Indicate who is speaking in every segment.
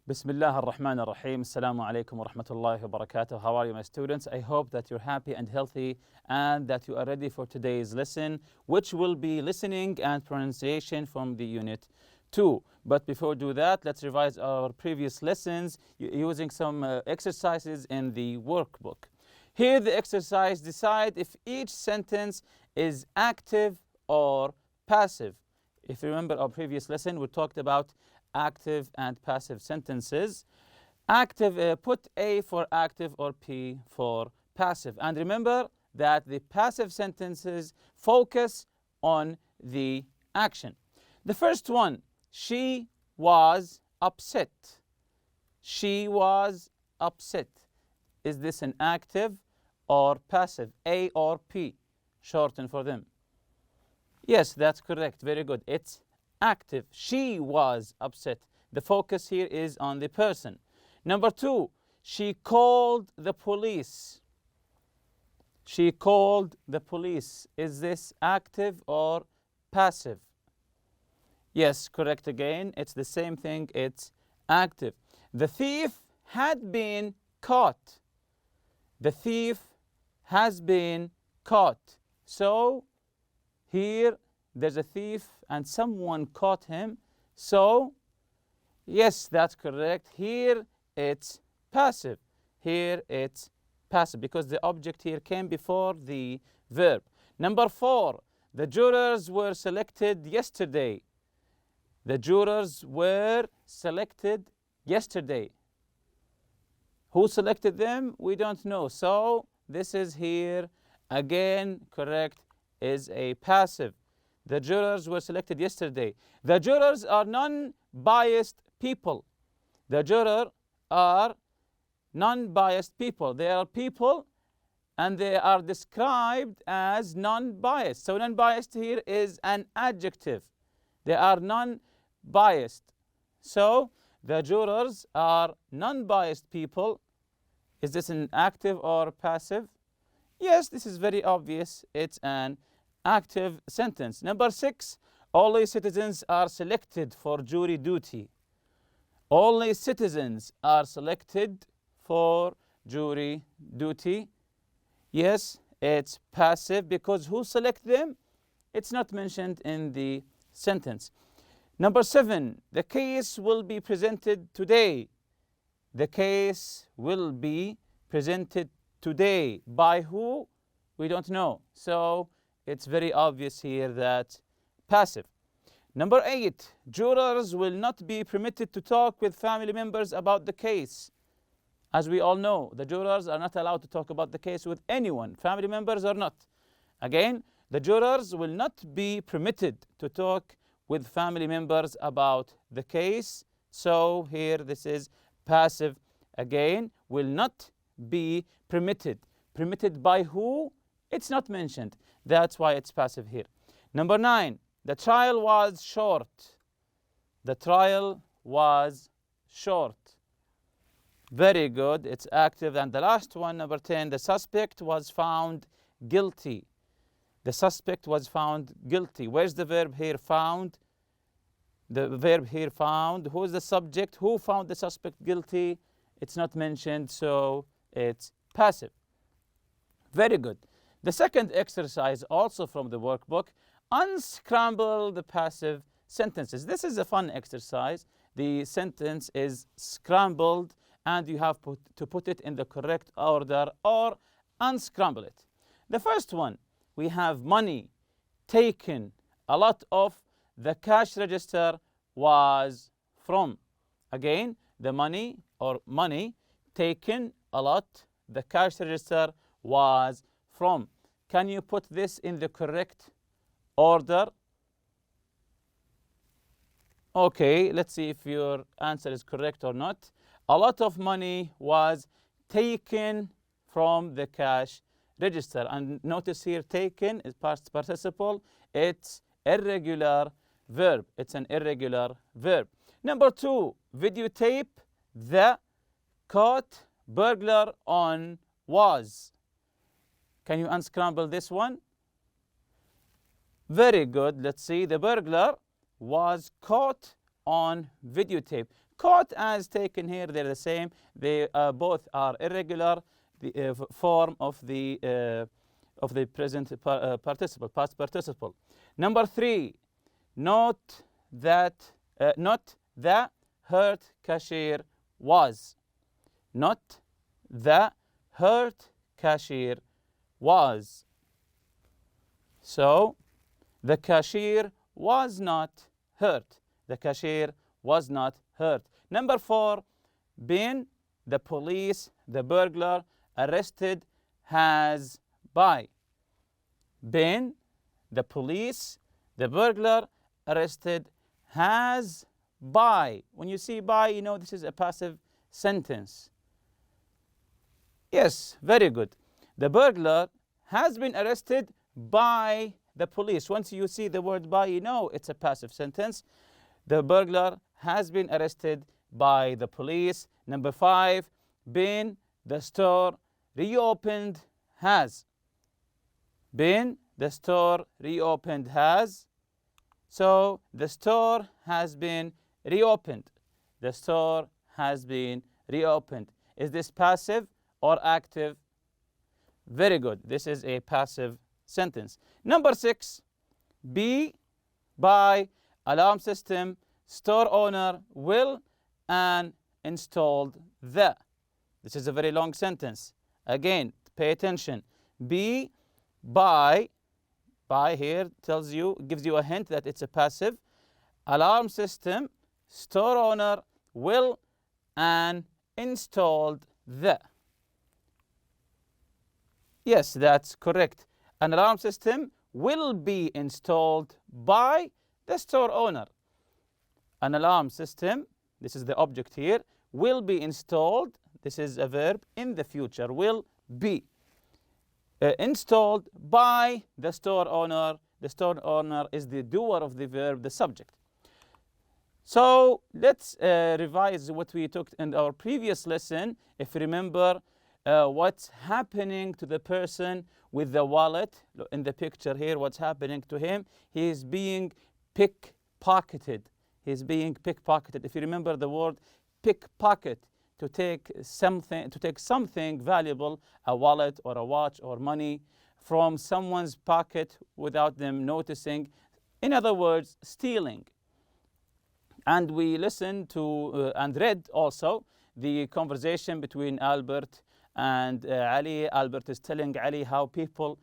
Speaker 1: Bismillah ar-Rahman ar-Rahim. Assalamu alaikum wa rahmatullahi wa barakatuh. How are you, my students? I hope that you're happy and healthy and that you are ready for today's lesson, which will be listening and pronunciation from the Unit 2. But before we do that, let's revise our previous lessons using some exercises in the workbook. Here the exercise: decide if each sentence is active or passive. If you remember our previous lesson, we talked about active and passive sentences. Active, put A for active or P for passive. And remember that the passive sentences focus on the action. The first one, she was upset. She was upset. Is this an active or passive? A or P? Shorten for them. Yes, that's correct. Very good. It's active. She was upset. The focus here is on the person. Number two, she called the police. She called the police. Is this active or passive? Yes, correct again. It's the same thing. It's active. The thief had been caught. The thief has been caught. So here there's a thief and someone caught him. So, yes, that's correct. Here it's passive. Here it's passive because the object here came before the verb. Number four, the jurors were selected yesterday. The jurors were selected yesterday. Who selected them? We don't know. So, this is here again correct, is a passive. The jurors were selected yesterday. The jurors are non-biased people. The jurors are non-biased people. They are people and they are described as non-biased. So non-biased here is an adjective. They are non-biased. So the jurors are non-biased people. Is this an active or passive? Yes, this is very obvious. It's an active sentence. Number six, only citizens are selected for jury duty. Only citizens are selected for jury duty. Yes, it's passive because who select them? It's not mentioned in the sentence. Number seven, the case will be presented today. The case will be presented today. By who? We don't know. So it's very obvious here that passive. Number eight, jurors will not be permitted to talk with family members about the case. As we all know, the jurors are not allowed to talk about the case with anyone, family members or not. Again, the jurors will not be permitted to talk with family members about the case. So here this is passive. Again, will not be permitted. Permitted by who? It's not mentioned. That's why it's passive here. Number nine, the trial was short. The trial was short. Very good. It's active. And the last one, number 10, the suspect was found guilty. The suspect was found guilty. Where's the verb here? Found. The verb here found. Who is the subject? Who found the suspect guilty? It's not mentioned, so it's passive. Very good. The second exercise, also from the workbook, unscramble the passive sentences. This is a fun exercise. The sentence is scrambled and you have to put it in the correct order or unscramble it. The first one, we have money taken. A lot of the cash register was from. Again, the money or money taken, a lot, the cash register was from. Can you put this in the correct order? Okay, let's see if your answer is correct or not. A lot of money was taken from the cash register. And notice here, taken is past participle. It's irregular verb. It's an irregular verb. Number two, videotape the caught burglar on was. Can you unscramble this one? Very good. Let's see. The burglar was caught on videotape. Caught as taken here, they're the same. They both are irregular, the form of the present participle, past participle. Number 3, not the hurt cashier was. Not the hurt cashier was. So the cashier was not hurt. The cashier was not hurt. Number 4, been, the police, the burglar, arrested, has, by. Been, the police, the burglar, arrested, has, by. When you see by, you know this is a passive sentence. Yes, very good. The burglar has been arrested by the police. Once you see the word by, you know it's a passive sentence. The burglar has been arrested by the police. Number 5, been, the store, reopened, has. Been, the store, reopened, has. So the store has been reopened. The store has been reopened. Is this passive or active? Very good. This is a passive sentence. Number 6, be, by, alarm system, store owner, will, and installed the. This is a very long sentence. Again, pay attention. Be, by here tells you, gives you a hint that it's a passive. Alarm system, store owner, will, and installed the. Yes, that's correct. An alarm system will be installed by the store owner. An alarm system, this is the object here, will be installed, this is a verb in the future, will be installed by the store owner. The store owner is the doer of the verb, the subject. So let's revise what we took in our previous lesson. If you remember what's happening to the person with the wallet, in the picture here, what's happening to him? He is being pickpocketed. He's being pickpocketed. If you remember the word pickpocket, to take something valuable, a wallet or a watch or money, from someone's pocket without them noticing. In other words, stealing. And we listened to and read also the conversation between Albert and Ali. Albert is telling Ali how people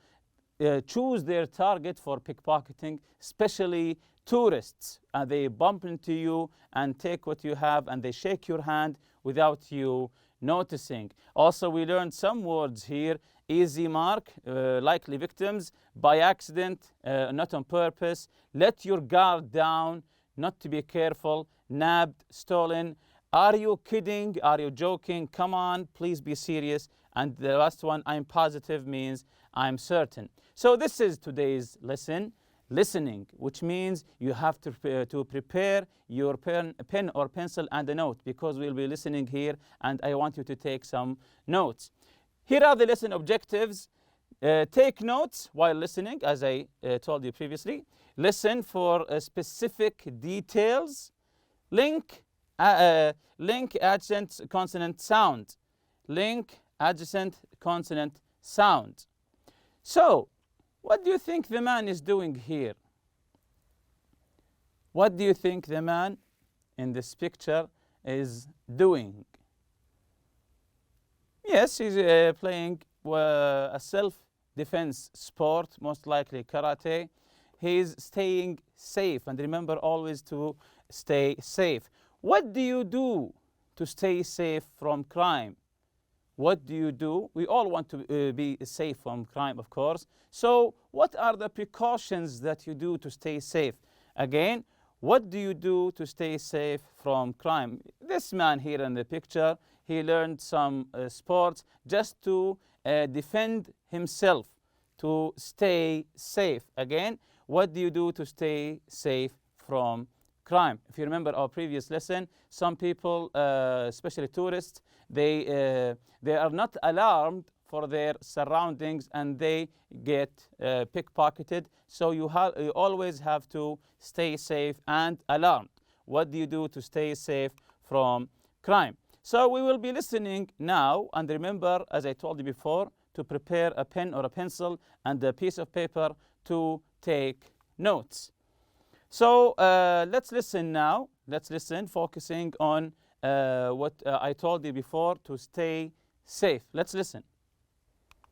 Speaker 1: choose their target for pickpocketing, especially tourists. They bump into you and take what you have, and they shake your hand without you noticing. Also, we learned some words here. Easy mark, likely victims, by accident, not on purpose, let your guard down, not to be careful, nabbed, stolen. Are you kidding? Are you joking? Come on, please be serious. And the last one, I'm positive, means I'm certain. So this is today's lesson, listening, which means you have to prepare your pen or pencil and a note, because we'll be listening here and I want you to take some notes. Here are the lesson objectives. Take notes while listening, as I told you previously. Listen for specific details. Link adjacent consonant sound. Link adjacent consonant sound. So, what do you think the man is doing here? What do you think the man in this picture is doing? Yes, he's playing a self-defense sport, most likely karate. He's staying safe, and remember always to stay safe. What do you do to stay safe from crime? What do you do? We all want to be safe from crime, of course. So what are the precautions that you do to stay safe? Again, what do you do to stay safe from crime? This man here in the picture, he learned some sports just to defend himself, to stay safe. Again, what do you do to stay safe from crime? If you remember our previous lesson, some people, especially tourists, they are not alarmed for their surroundings and they get pickpocketed. So you always have to stay safe and alarmed. What do you do to stay safe from crime. So we will be listening now, and remember, as I told you before, to prepare a pen or a pencil and a piece of paper to take notes. So let's listen now. Let's listen, focusing on what I told you before, to stay safe. Let's listen.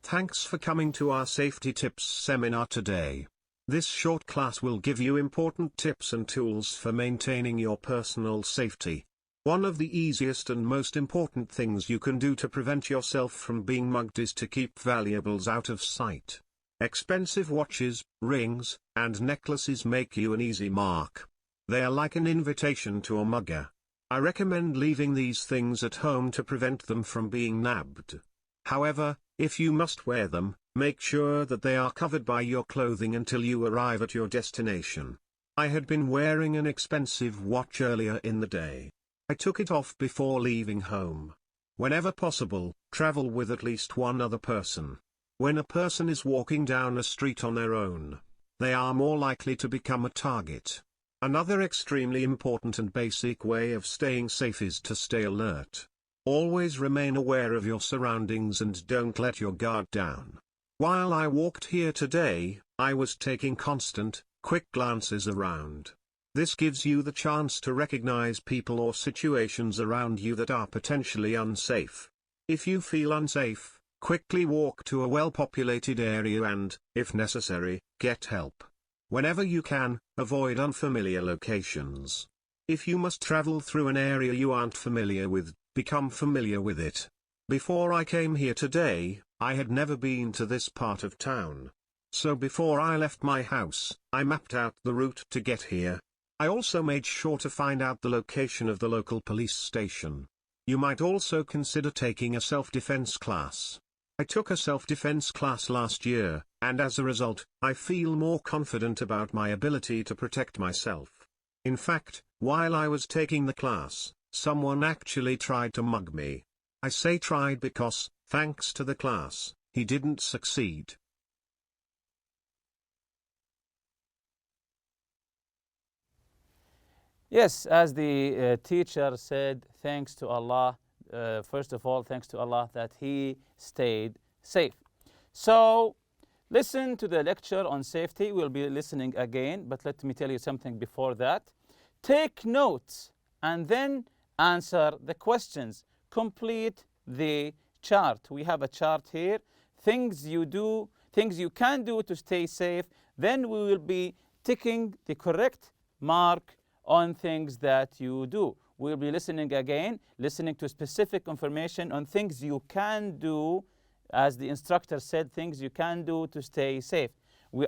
Speaker 2: Thanks for coming to our safety tips seminar today. This short class will give you important tips and tools for maintaining your personal safety. One of the easiest and most important things you can do to prevent yourself from being mugged is to keep valuables out of sight. Expensive watches, rings, and necklaces make you an easy mark. They are like an invitation to a mugger. I recommend leaving these things at home to prevent them from being nabbed. However, if you must wear them, make sure that they are covered by your clothing until you arrive at your destination. I had been wearing an expensive watch earlier in the day. I took it off before leaving home. Whenever possible, travel with at least one other person. When a person is walking down a street on their own, they are more likely to become a target. Another extremely important and basic way of staying safe is to stay alert. Always remain aware of your surroundings and don't let your guard down. While I walked here today, I was taking constant, quick glances around. This gives you the chance to recognize people or situations around you that are potentially unsafe. If you feel unsafe, quickly walk to a well-populated area and, if necessary, get help. Whenever you can, avoid unfamiliar locations. If you must travel through an area you aren't familiar with, become familiar with it. Before I came here today, I had never been to this part of town. So before I left my house, I mapped out the route to get here. I also made sure to find out the location of the local police station. You might also consider taking a self-defense class. I took a self-defense class last year, and as a result, I feel more confident about my ability to protect myself. In fact, while I was taking the class, someone actually tried to mug me. I say tried because, thanks to the class, he didn't succeed.
Speaker 1: Yes, as the teacher said, thanks to Allah, first of all, thanks to Allah that he stayed safe. So, listen to the lecture on safety. We'll be listening again, but let me tell you something before that. Take notes and then answer the questions. Complete the chart. We have a chart here. Things you can do to stay safe. Then we will be ticking the correct mark on things that you do. We'll be listening again, listening to specific information on things you can do, as the instructor said, things you can do to stay safe.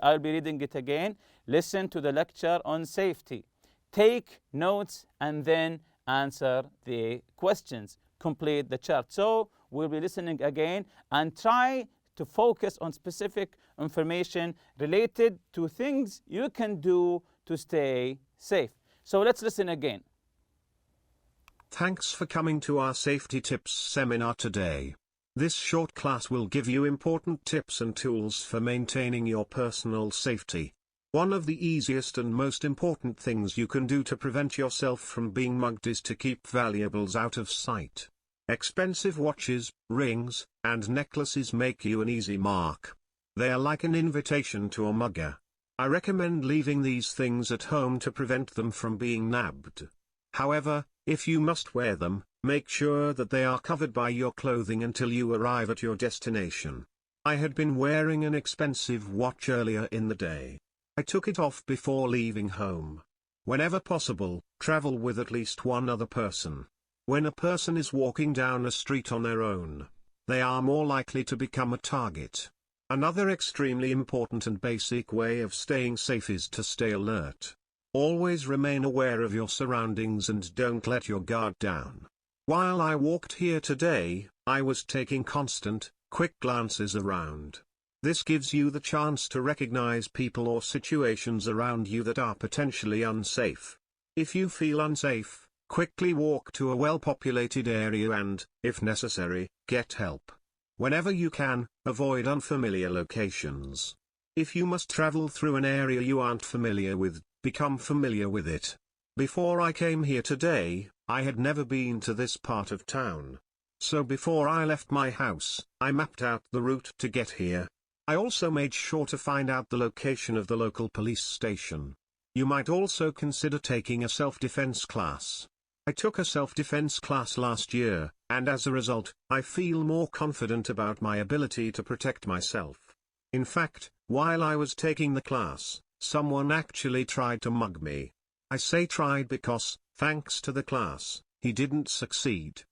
Speaker 1: I'll be reading it again. Listen to the lecture on safety. Take notes and then answer the questions. Complete the chart. So we'll be listening again and try to focus on specific information related to things you can do to stay safe. So let's listen again.
Speaker 2: Thanks for coming to our safety tips seminar today. This short class will give you important tips and tools for maintaining your personal safety. One of the easiest and most important things you can do to prevent yourself from being mugged is to keep valuables out of sight. Expensive watches, rings, and necklaces make you an easy mark. They are like an invitation to a mugger. I recommend leaving these things at home to prevent them from being nabbed. However, if you must wear them, make sure that they are covered by your clothing until you arrive at your destination. I had been wearing an expensive watch earlier in the day. I took it off before leaving home. Whenever possible, travel with at least one other person. When a person is walking down a street on their own, they are more likely to become a target. Another extremely important and basic way of staying safe is to stay alert. Always remain aware of your surroundings and don't let your guard down. While I walked here today, I was taking constant, quick glances around. This gives you the chance to recognize people or situations around you that are potentially unsafe. If you feel unsafe, quickly walk to a well-populated area and, if necessary, get help. Whenever you can, avoid unfamiliar locations. If you must travel through an area you aren't familiar with, become familiar with it. Before I came here today, I had never been to this part of town. So before I left my house, I mapped out the route to get here. I also made sure to find out the location of the local police station. You might also consider taking a self-defense class. I took a self-defense class last year, and as a result, I feel more confident about my ability to protect myself. In fact, while I was taking the class, someone actually tried to mug me. I say tried because, thanks to the class, he didn't succeed.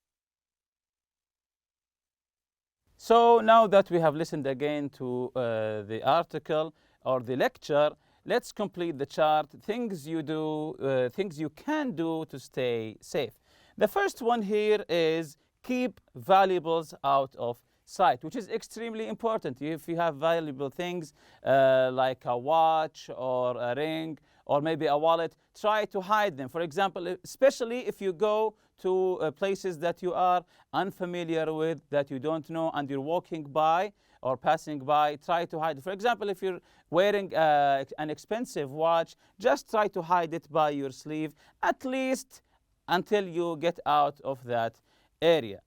Speaker 1: So now that we have listened again to the article or the lecture, let's complete the chart. Things you can do to stay safe. The first one here is keep valuables out of sight, which is extremely important. If you have valuable things like a watch or a ring or maybe a wallet, try to hide them. For example, especially if you go to places that you are unfamiliar with, that you don't know, and you're walking by or passing by, try to hide it. For example, if you're wearing an expensive watch, just try to hide it by your sleeve, at least until you get out of that area.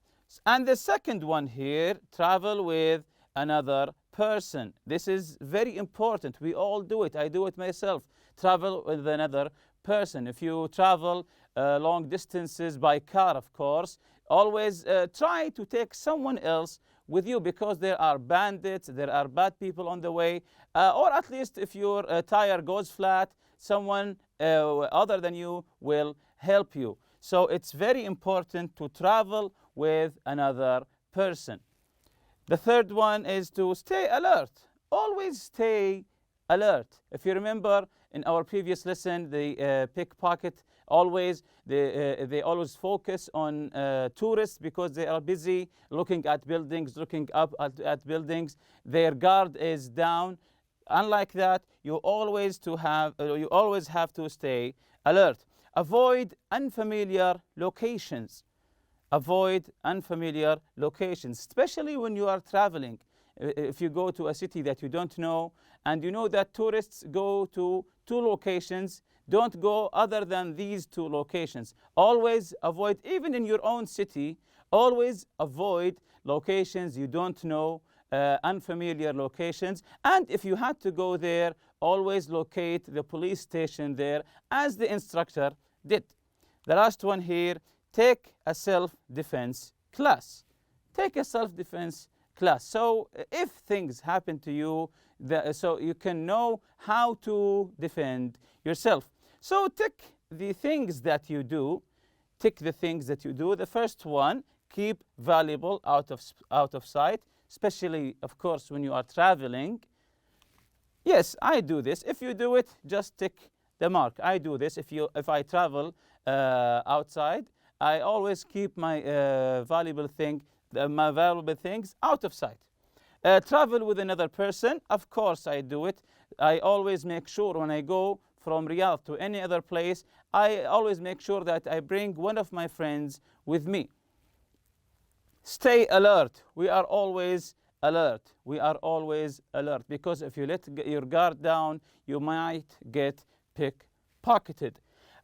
Speaker 1: And the second one here, travel with another person. This is very important. We all do it. I do it myself. Travel with another person. If you travel long distances by car, of course, always try to take someone else with you, because there are bandits, there are bad people on the way, or at least if your tire goes flat, someone other than you will help you. So it's very important to travel with another person. The third one is to stay alert. Always stay alert. If you remember in our previous lesson, the pickpocket, they always focus on tourists because they are busy looking at buildings, looking up at buildings. Their guard is down. Unlike that, you always have to stay alert. Avoid unfamiliar locations. Avoid unfamiliar locations, especially when you are traveling. If you go to a city that you don't know, and you know that tourists go to 2 locations, don't go other than these 2 locations. Always avoid, even in your own city, always avoid locations you don't know, unfamiliar locations. And if you had to go there, always locate the police station there, as the instructor did. The last one here, take a self-defense class. Take a self-defense class. So if things happen to you, so you can know how to defend yourself. So tick the things that you do. Tick the things that you do. The first one, keep valuable out of sight, especially, of course, when you are traveling. Yes, I do this. If you do it, just tick the mark. I do this. If I travel outside, I always keep my valuable things out of sight. Travel with another person. Of course, I do it. I always make sure when I go from Riyadh to any other place, I always make sure that I bring one of my friends with me. Stay alert. We are always alert. We are always alert, because if you let your guard down, you might get pickpocketed.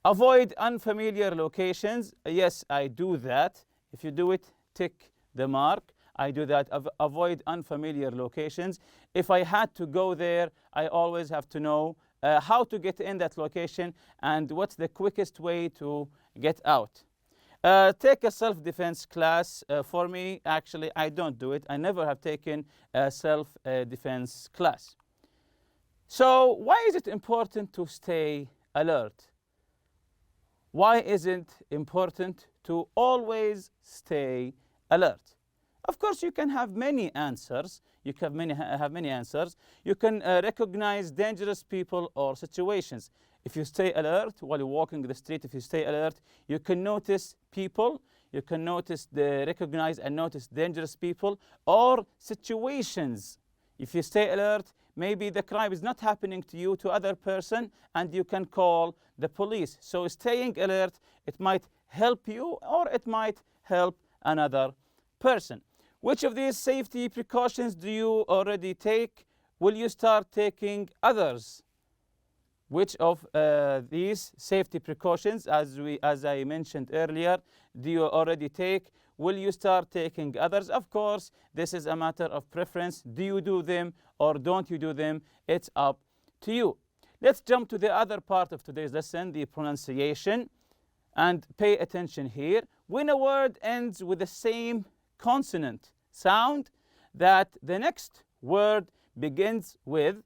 Speaker 1: Avoid unfamiliar locations. Yes, I do that. If you do it, tick the mark. I do that. Avoid unfamiliar locations. If I had to go there, I always have to know how to get in that location and what's the quickest way to get out. Take a self-defense class. For me, actually, I don't do it. I never have taken a self-defense class. So why is it important to stay alert? Why is it important to always stay alert? Of course, you can have many answers. You can have many answers. You can recognize dangerous people or situations. If you stay alert while you're walking the street, if you stay alert, you can notice people. You can recognize and notice dangerous people or situations. If you stay alert, maybe the crime is not happening to you, to other person, and you can call the police. So staying alert, it might help you or it might help another person. Which of these safety precautions do you already take? Will you start taking others? Which of these safety precautions, as I mentioned earlier, do you already take? Will you start taking others? Of course, this is a matter of preference. Do you do them or don't you do them? It's up to you. Let's jump to the other part of today's lesson, the pronunciation. And pay attention here. When a word ends with the same consonant sound that the next word begins with,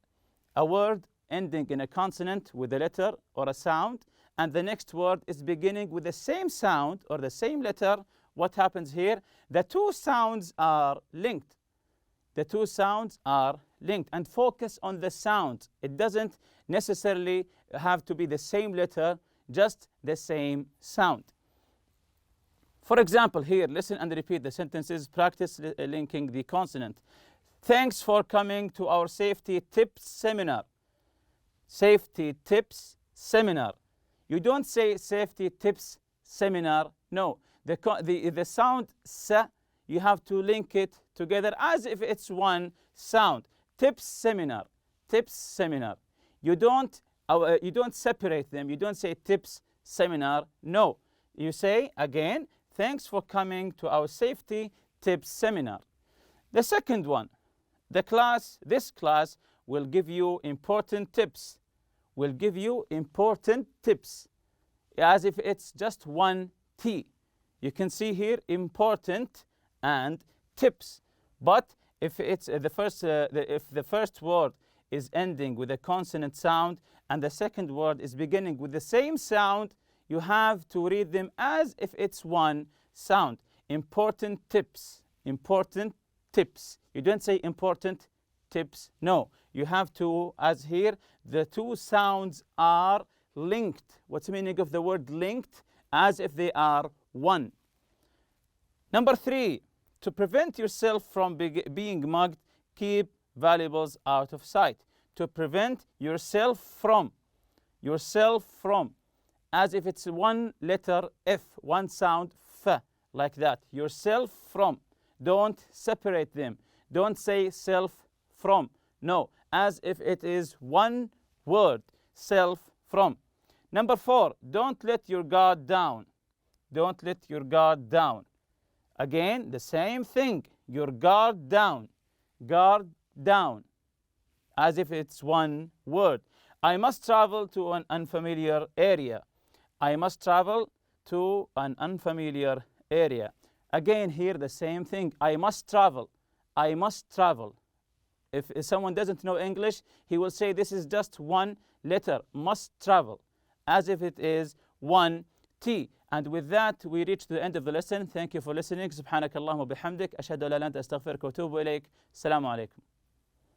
Speaker 1: a word ending in a consonant with a letter or a sound, and the next word is beginning with the same sound or the same letter, what happens here? The two sounds are linked. The two sounds are linked. And focus on the sound. It doesn't necessarily have to be the same letter, just the same sound. For example, here, listen and repeat the sentences. Practice linking the consonant. Thanks for coming to our safety tips seminar. Safety tips seminar. You don't say safety tips seminar. No. The sound sa, you have to link it together as if it's one sound. Tips seminar. Tips seminar. You don't separate them. You don't say tips seminar. No. You say again, thanks for coming to our safety tips seminar. The second one, this class will give you important tips. Will give you important tips, as if it's just one T. You can see here important and tips. But if it's if the first word is ending with a consonant sound and the second word is beginning with the same sound, you have to read them as if it's one sound. Important tips. Important tips. You don't say important tips. No. You have to, as here, the two sounds are linked. What's the meaning of the word linked? As if they are one. Number 3, to prevent yourself from being mugged, keep valuables out of sight. To prevent yourself from, as if it's one letter F, one sound F, like that. Yourself from. Don't separate them. Don't say self from. No, as if it is one word, self from. Number 4, don't let your guard down. Don't let your guard down. Again, the same thing. Your guard down. Guard down. As if it's one word. I must travel to an unfamiliar area. I must travel to an unfamiliar area. Again, here the same thing. I must travel. I must travel. If someone doesn't know English, he will say this is just one letter, must travel, as if it is one T. And with that, we reach the end of the lesson. Thank you for listening. سبحانك اللهم وبحمدك أشهد أن لا إله إلا أنت أستغفرك وأتوب إليك. السلام عليكم.